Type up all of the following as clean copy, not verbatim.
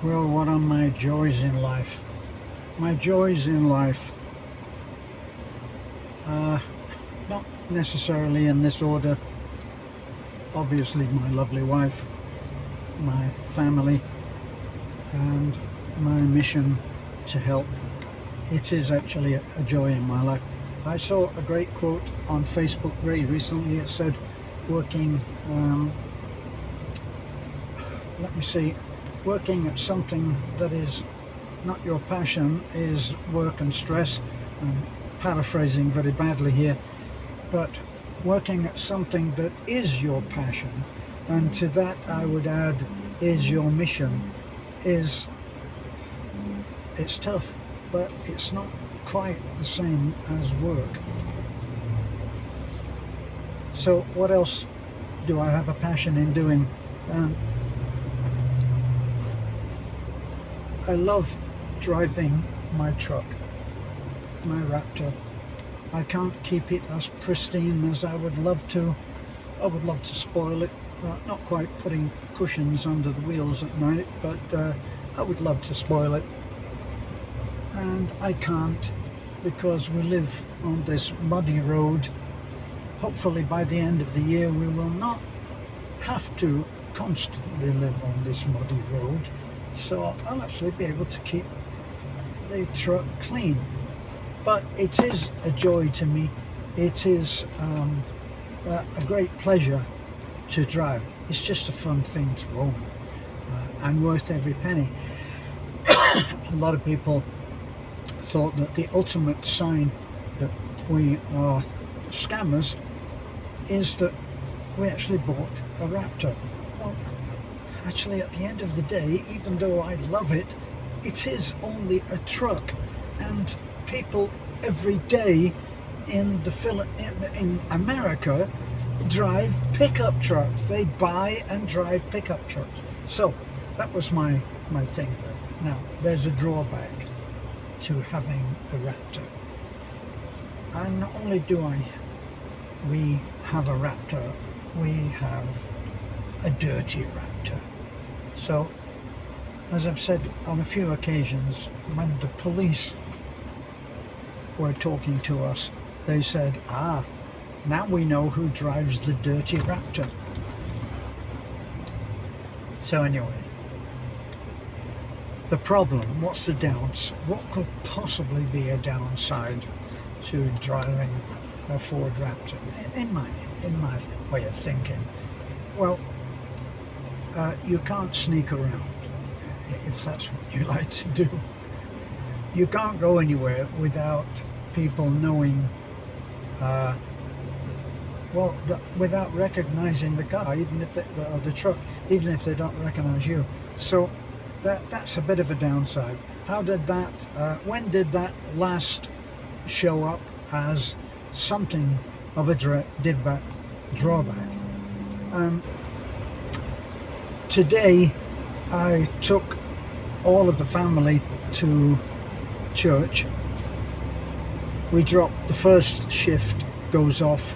Well, what are my joys in life? My joys in life, not necessarily in this order. Obviously my lovely wife, my family, and my mission to help. It is actually a joy in my life. I saw a great quote on Facebook very recently. It said, working working at something that is not your passion is work and stress. I'm paraphrasing very badly here, but working at something that is your passion, and to that I would add is your mission. It's tough, but it's not quite the same as work. So what else do I have a passion in doing? I love driving my truck, my Raptor. I can't keep it as pristine as I would love to. I would love to spoil it, not quite putting cushions under the wheels at night, but I would love to spoil it. And I can't, because we live on this muddy road. Hopefully by the end of the year we will not have to constantly live on this muddy road, so I'll actually be able to keep the truck clean. But it is a joy to me. It is a great pleasure to drive. It's just a fun thing to own, and worth every penny. A lot of people thought that the ultimate sign that we are scammers is that we actually bought a Raptor. Well, actually at the end of the day, even though I love it, it is only a truck, and people every day in America drive pickup trucks. They buy and drive pickup trucks. So that was my thing there. Now there's a drawback to having a Raptor, and not only do we have a Raptor, we have a dirty Raptor. So as I've said on a few occasions, when the police were talking to us, they said, now we know who drives the dirty Raptor. So anyway, the problem, what's the downside? What could possibly be a downside to driving a Ford Raptor in my way of thinking? Well, you can't sneak around, if that's what you like to do. You can't go anywhere without people knowing, without recognizing the car, even if or the truck, even if they don't recognize you. So that's a bit of a downside. How did that, when did that last show up as something of a drawback? Today I took all of the family to church. We dropped, the first shift goes off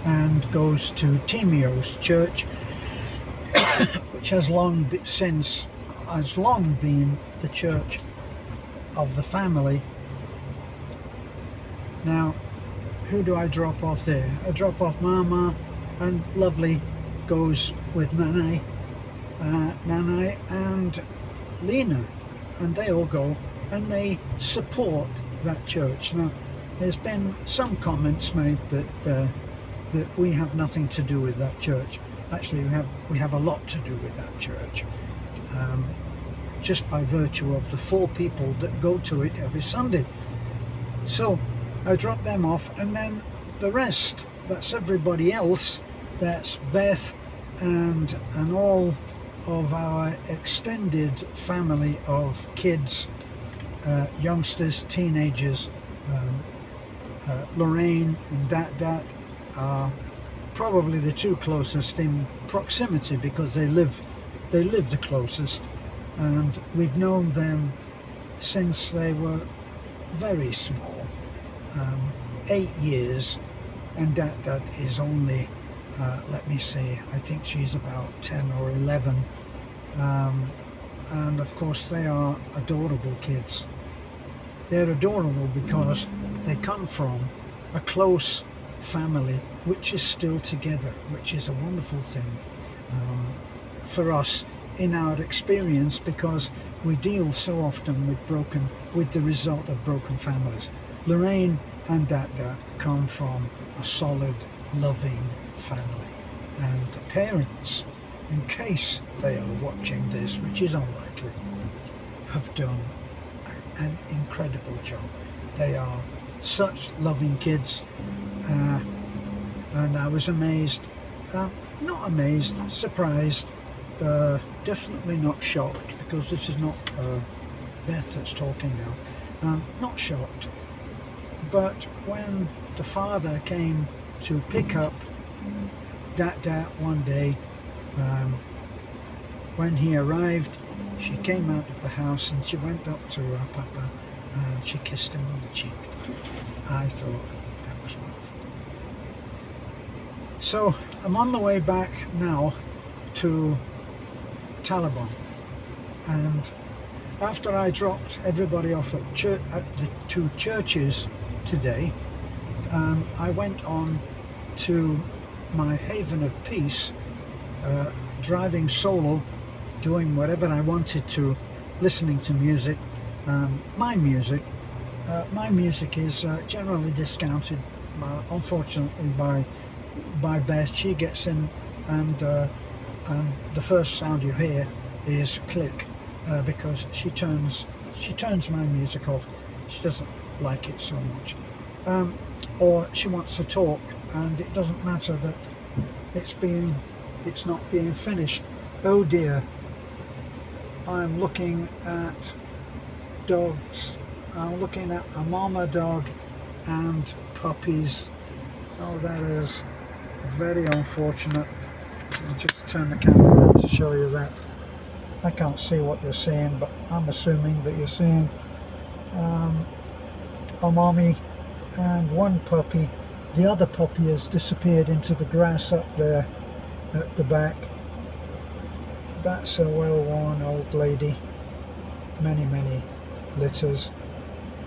and goes to Timio's church, which has long been the church of the family. Now, who do I drop off there? I drop off Mama, and Lovely goes with Nanai and Lena, and they all go and they support that church. Now, there's been some comments made that we have nothing to do with that church. Actually, we have a lot to do with that church, just by virtue of the 4 people that go to it every Sunday. So I drop them off, and then the rest, that's everybody else. That's Beth and all of our extended family of kids, youngsters, teenagers. Lorraine and Dat are probably the 2 closest in proximity, because they live the closest, and we've known them since they were very small, 8 years, and Dat is only let me see, I think she's about 10 or 11. and of course they are adorable kids. They're adorable because they come from a close family which is still together, which is a wonderful thing for us in our experience, because we deal so often with the result of broken families. Lorraine and Dada come from a solid, loving family, and the parents, in case they are watching this, which is unlikely, have done an incredible job. They are such loving kids, and I was amazed, not amazed, surprised, definitely not shocked, because this is not Beth that's talking now, not shocked. But when the father came to pick up Dada one day, when he arrived, she came out of the house and she went up to her papa and she kissed him on the cheek. I thought that was wonderful. So I'm on the way back now to Taliban, and after I dropped everybody off at the two churches today, I went on to my haven of peace, driving solo, doing whatever I wanted to, listening to music. My music is generally discounted, unfortunately, by Beth. She gets in, and the first sound you hear is click, because she turns my music off. She doesn't like it so much, or she wants to talk, and it doesn't matter that it's not being finished. Oh dear, I'm looking at dogs. I'm looking at a mama dog and puppies. Oh, that is very unfortunate. I'll just turn the camera around to show you that. I can't see what you're seeing, but I'm assuming that you're seeing a mommy and one puppy. The other puppy has disappeared into the grass up there at the back. That's a well-worn old lady. Many litters.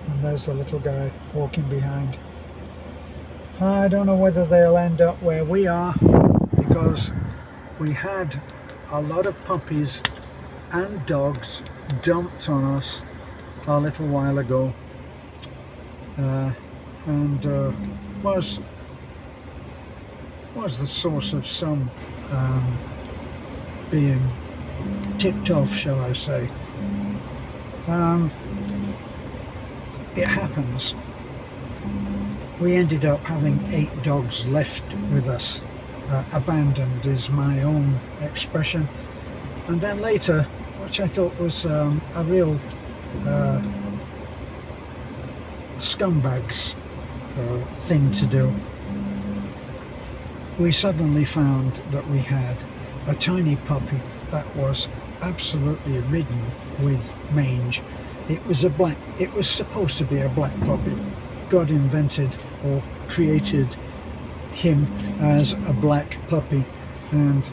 And there's the little guy walking behind. I don't know whether they'll end up where we are, because we had a lot of puppies and dogs dumped on us a little while ago, and was the source of some being ticked off, shall I say. It happens. We ended up having 8 dogs left with us. Abandoned is my own expression. And then later, which I thought was a real scumbags thing to do, we suddenly found that we had a tiny puppy that was absolutely ridden with mange. It was supposed to be a black puppy. God invented or created him as a black puppy, and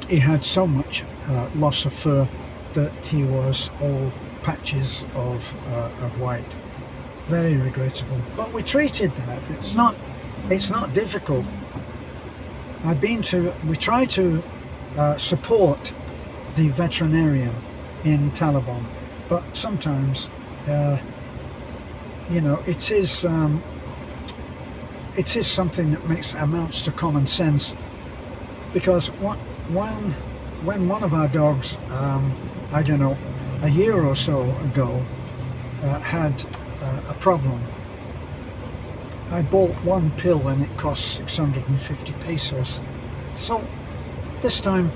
he had so much loss of fur that he was all patches of white. Very regrettable, but we treated that. It's not difficult. We try to support the veterinarian in Taliban, but sometimes it is something that amounts to common sense, because when one of our dogs, I don't know, a year or so ago, had a problem, I bought one pill and it cost 650 pesos. So this time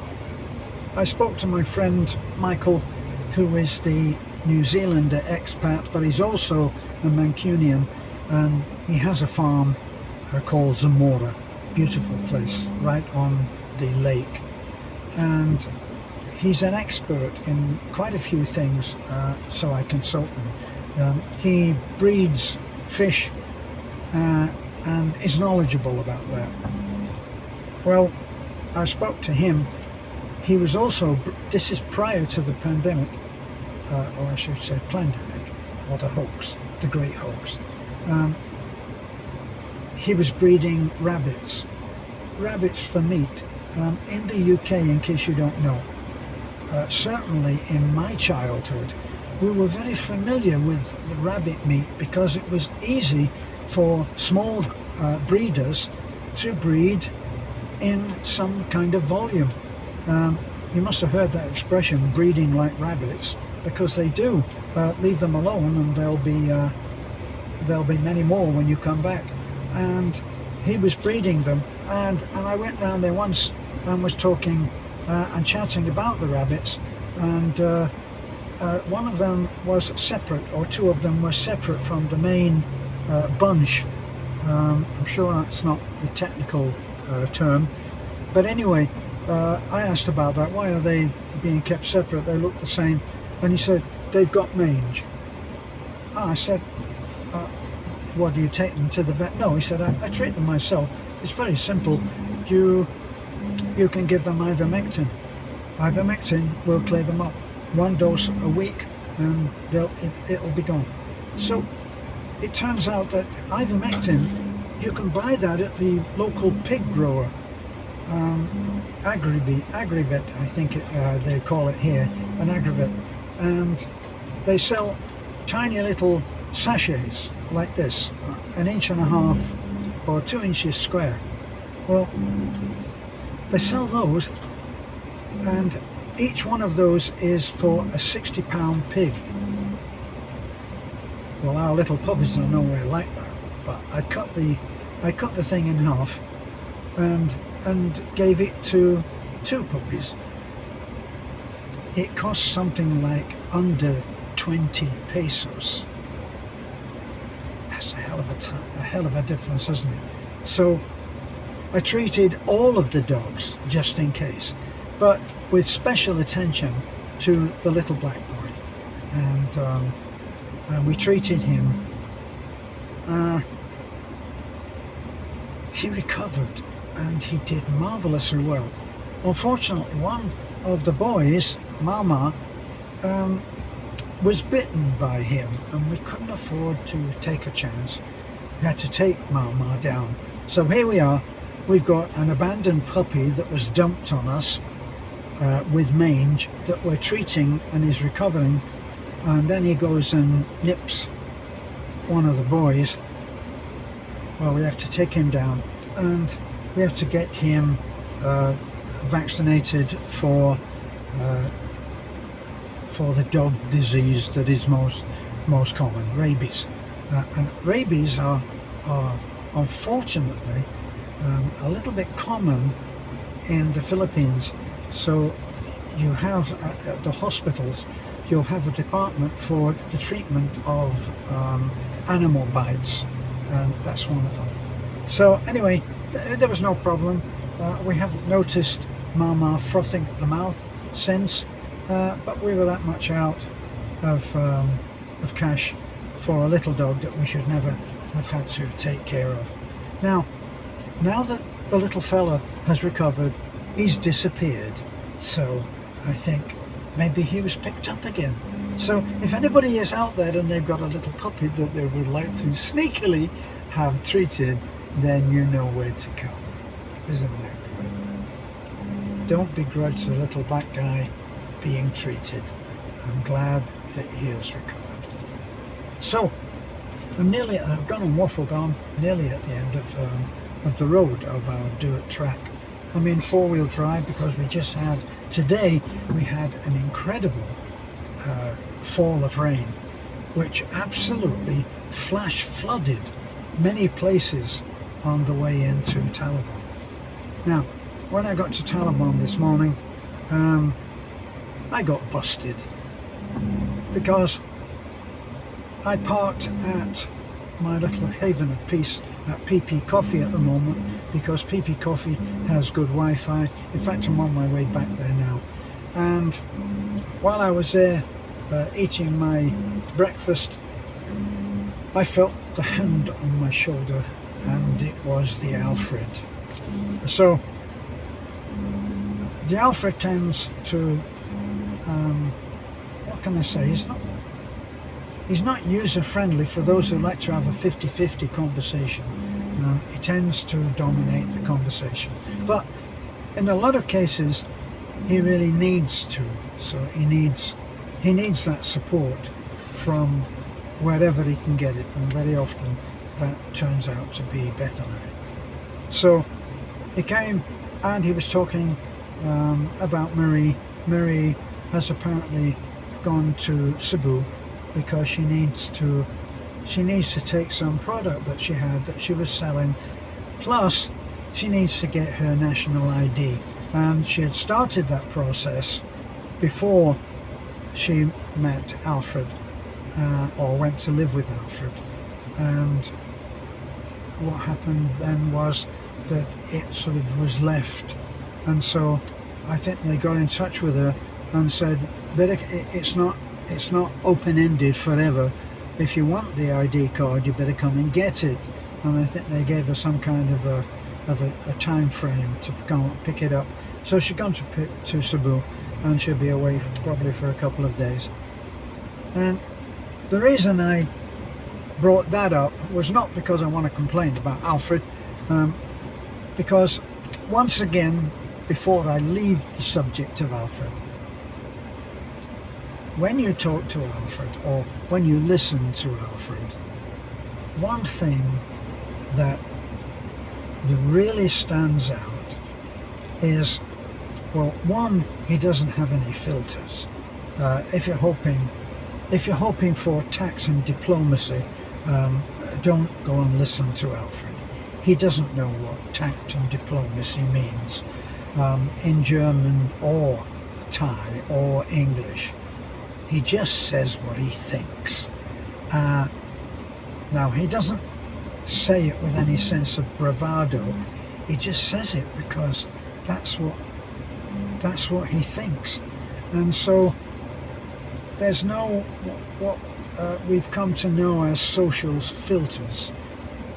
I spoke to my friend Michael, who is the New Zealander expat, but he's also a Mancunian, and he has a farm called Zamora, beautiful place right on the lake, and he's an expert in quite a few things, so I consult him. He breeds fish and is knowledgeable about that. Well, I spoke to him, he was also, this is prior to the pandemic, or I should say pandemic, or the hoax, the great hoax. He was breeding rabbits for meat. In the UK, in case you don't know, certainly in my childhood, we were very familiar with the rabbit meat because it was easy for small breeders to breed in some kind of volume. You must have heard that expression, breeding like rabbits, because they do. Leave them alone and there'll be many more when you come back. And he was breeding them, and I went round there once and was talking and chatting about the rabbits, and one of them was separate, or two of them were separate from the main bunch. I'm sure that's not the technical term, but anyway, I asked about that. Why are they being kept separate? They look the same. And he said, they've got mange. I said, what, do you take them to the vet? No, he said, I treat them myself. It's very simple. You can give them ivermectin. Ivermectin will clear them up. 1 dose a week and it'll be gone. So it turns out that ivermectin, you can buy that at the local pig grower. Agrivet, I think they call it here, an agrivet, and they sell tiny little sachets like this, 1.5 inches or 2 inches square. Well, they sell those, and each one of those is for a 60-pound pig. Well, our little puppies are nowhere like that, but I cut the thing in half and gave it to 2 puppies. It cost something like under 20 pesos. That's a hell of a difference, isn't it? So I treated all of the dogs just in case, but with special attention to the little black boy, and we treated him. He recovered and he did marvelously well. Unfortunately, one of the boys, Mama, was bitten by him, and we couldn't afford to take a chance. We had to take Mama down. So here we are. We've got an abandoned puppy that was dumped on us with mange that we're treating and is recovering, and then he goes and nips one of the boys. Well, we have to take him down and we have to get him vaccinated for the dog disease that is most common, rabies. And rabies are unfortunately a little bit common in the Philippines. So you have at the hospitals, you'll have a department for the treatment of animal bites, and that's one of them. So anyway, there was no problem. We haven't noticed Mama frothing at the mouth since, but we were that much out of cash for a little dog that we should never have had to take care of. Now that the little fella has recovered, he's disappeared, so I think maybe he was picked up again. So if anybody is out there and they've got a little puppy that they would like to sneakily have treated, then you know where to come. Isn't that good? Don't begrudge the little black guy being treated. I'm glad that he has recovered. So I've gone and waffled on, nearly at the end of the road of our do-it track. I'm in 4-wheel drive because today we had an incredible fall of rain, which absolutely flash flooded many places on the way into Taliban. Now, when I got to Taliban this morning, I got busted because I parked at my little haven of peace at PP Coffee at the moment, because PP Coffee has good Wi-Fi. In fact, I'm on my way back there now. And while I was there eating my breakfast, I felt the hand on my shoulder, and it was the Alfred. So the Alfred tends to, what can I say, he's not user-friendly for those who like to have a 50-50 conversation. He tends to dominate the conversation, but in a lot of cases he really needs to. So he needs that support from wherever he can get it, and very often that turns out to be Bethany. So he came and he was talking about Marie. Marie has apparently gone to Cebu because she needs to take some product that she was selling, plus she needs to get her national ID, and she had started that process before she met Alfred, or went to live with Alfred. And what happened then was that it sort of was left, and so I think they got in touch with her and said that it's not open-ended forever. If you want the ID card, you better come and get it. And I think they gave her some kind of a time frame to go and pick it up. So she's gone to Cebu, and she'll be away probably for a couple of days. And the reason I brought that up was not because I want to complain about Alfred, because once again, before I leave the subject of Alfred, when you talk to Alfred or when you listen to Alfred, one thing that really stands out is, well, one, he doesn't have any filters. If you're hoping for tact and diplomacy, don't go and listen to Alfred. He doesn't know what tact and diplomacy means in German or Thai or English. He just says what he thinks. Now, he doesn't say it with any sense of bravado. He just says it because that's what he thinks. And so there's no what we've come to know as social filters.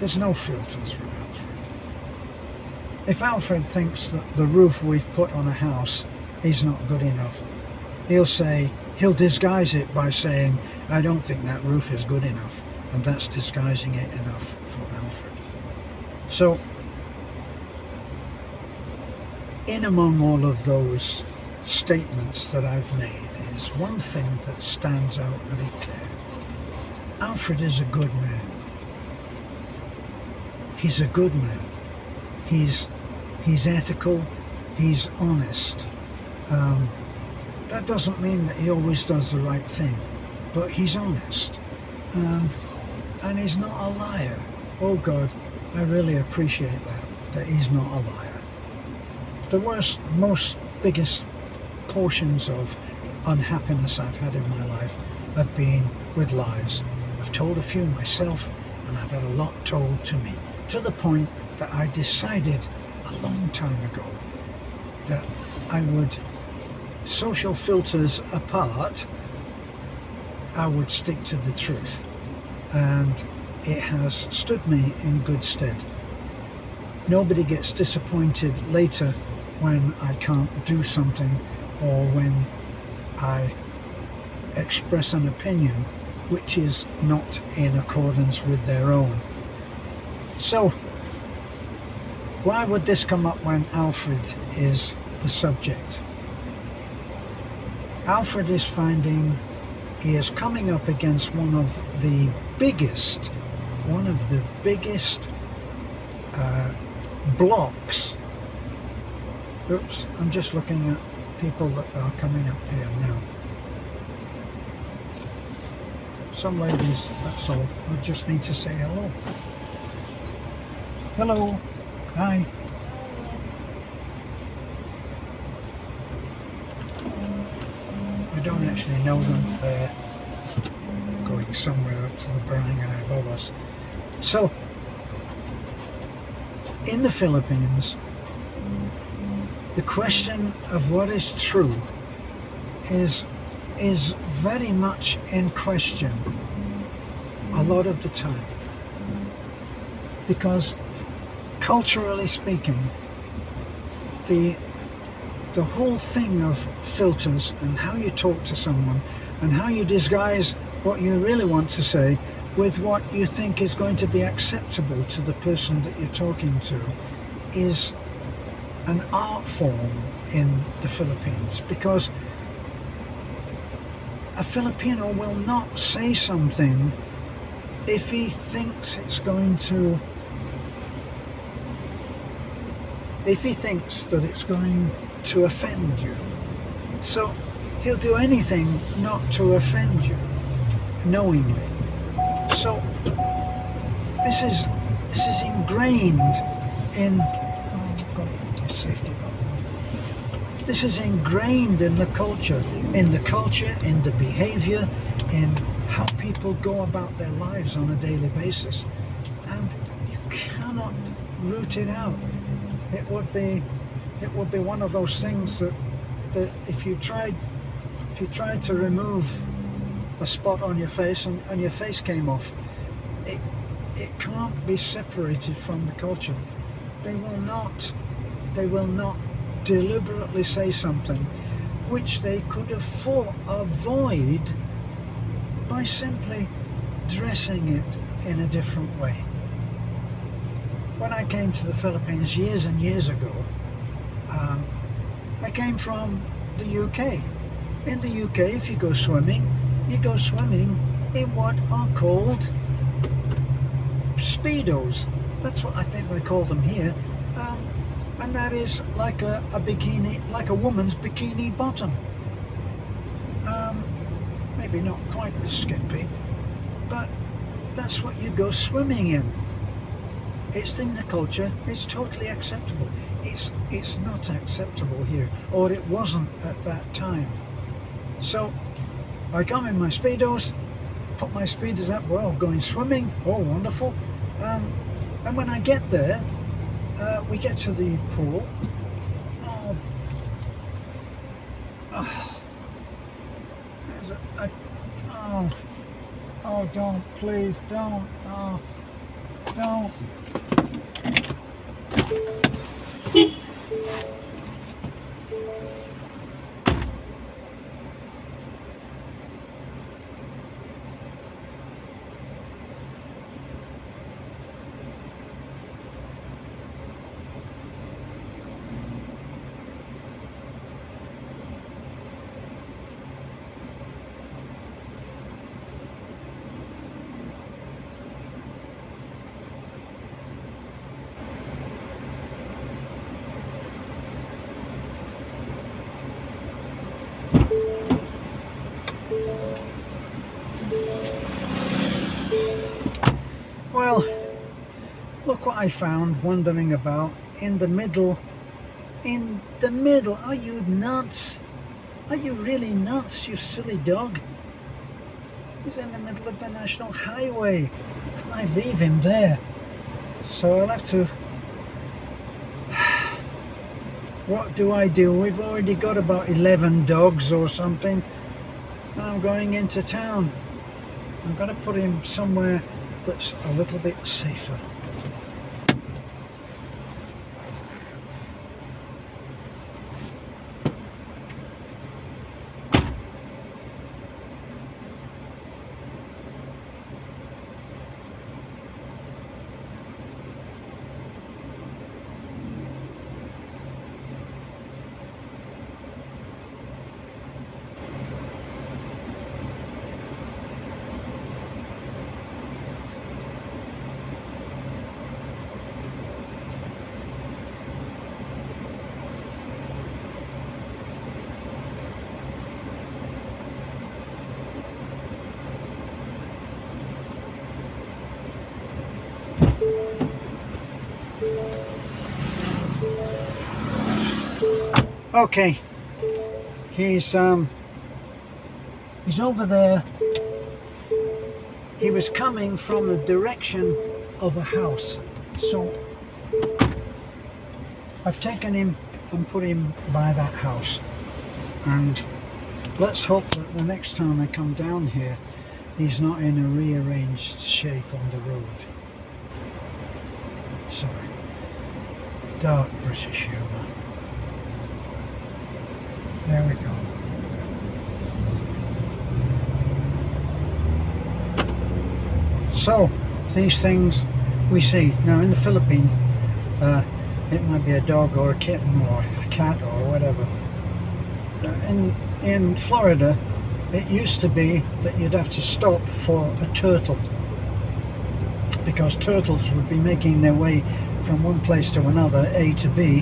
There's no filters with Alfred. If Alfred thinks that the roof we've put on a house is not good enough, he'll disguise it by saying, I don't think that roof is good enough, and that's disguising it enough for Alfred. So, in among all of those statements that I've made is one thing that stands out very clear. Alfred is a good man. He's a good man. He's ethical, he's honest. That doesn't mean that he always does the right thing, but he's honest, and he's not a liar. Oh God, I really appreciate that he's not a liar. The biggest portions of unhappiness I've had in my life have been with lies. I've told a few myself, and I've had a lot told to me, to the point that I decided a long time ago that I would, social filters apart, I would stick to the truth, and it has stood me in good stead. Nobody gets disappointed later when I can't do something, or when I express an opinion which is not in accordance with their own. So why would this come up when Alfred is the subject? Alfred is he is coming up against one of the biggest blocks. Oops, I'm just looking at people that are coming up here now. Some ladies, that's all. I just need to say hello. Hello. Hi. I don't actually know them. They're going somewhere up to the barangay above us. So, in the Philippines, the question of what is true is very much in question a lot of the time, because culturally speaking, the the whole thing of filters and how you talk to someone and how you disguise what you really want to say with what you think is going to be acceptable to the person that you're talking to is an art form in the Philippines, because a Filipino will not say something if he thinks it's going to, if he thinks that it's going to offend you. So he'll do anything not to offend you, knowingly. So this is ingrained in, oh, I've got to put my safety belt on. This is ingrained in the culture, in the behavior, in how people go about their lives on a daily basis, and you cannot root it out. It would be one of those things that if you tried to remove a spot on your face and your face came off, it can't be separated from the culture. They will not deliberately say something which they could avoid by simply dressing it in a different way. When I came to the Philippines years and years ago, I came from the UK. In the UK, if you go swimming in what are called Speedos. That's what I think they call them here. And that is like a bikini, like a woman's bikini bottom. Maybe not quite as skimpy, but that's what you go swimming in. It's in the culture, it's totally acceptable. It's not acceptable here, or it wasn't at that time. So I come in my Speedos, put my Speedos up, we're all going swimming, all wonderful. And when I get there, we get to the pool. Oh, don't, please, don't, don't. Well, look what I found wandering about in the middle. Are you nuts? Are you really nuts, you silly dog? He's in the middle of the national highway. How can I leave him there? So I'll have to... What do I do? We've already got about 11 dogs or something, and I'm going into town. I'm going to put him somewhere that's a little bit safer. Okay, he's over there. He was coming from the direction of a house, so I've taken him and put him by that house, and let's hope that the next time I come down here he's not in a rearranged shape on the road. Sorry, dark British humour. There we go. So, these things we see. Now in the Philippines, it might be a dog or a kitten or a cat or whatever. In Florida, it used to be that you'd have to stop for a turtle, because turtles would be making their way from one place to another, A to B,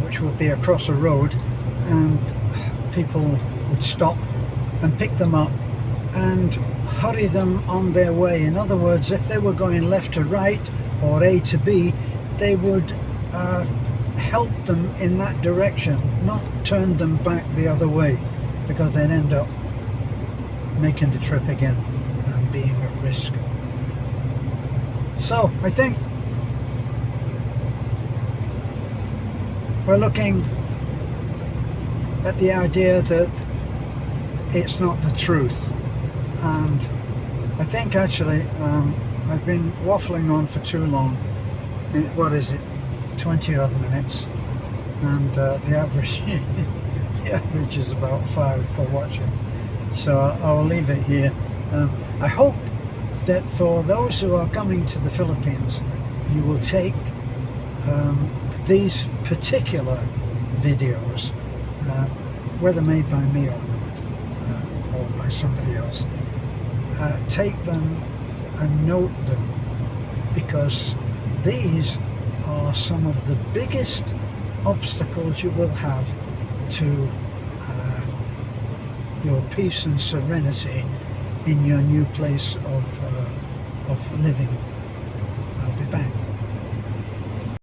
which would be across a road, and people would stop and pick them up and hurry them on their way. In other words, if they were going left to right or A to B, they would help them in that direction, not turn them back the other way, because they'd end up making the trip again and being at risk. So I think we're looking at the idea that it's not the truth, and I think actually I've been waffling on for too long. What is it, 20 odd minutes, and the average the average is about 5 for watching, so I'll leave it here. I hope that for those who are coming to the Philippines, you will take these particular videos, whether made by me or not, or by somebody else, take them and note them, because these are some of the biggest obstacles you will have to your peace and serenity in your new place of living.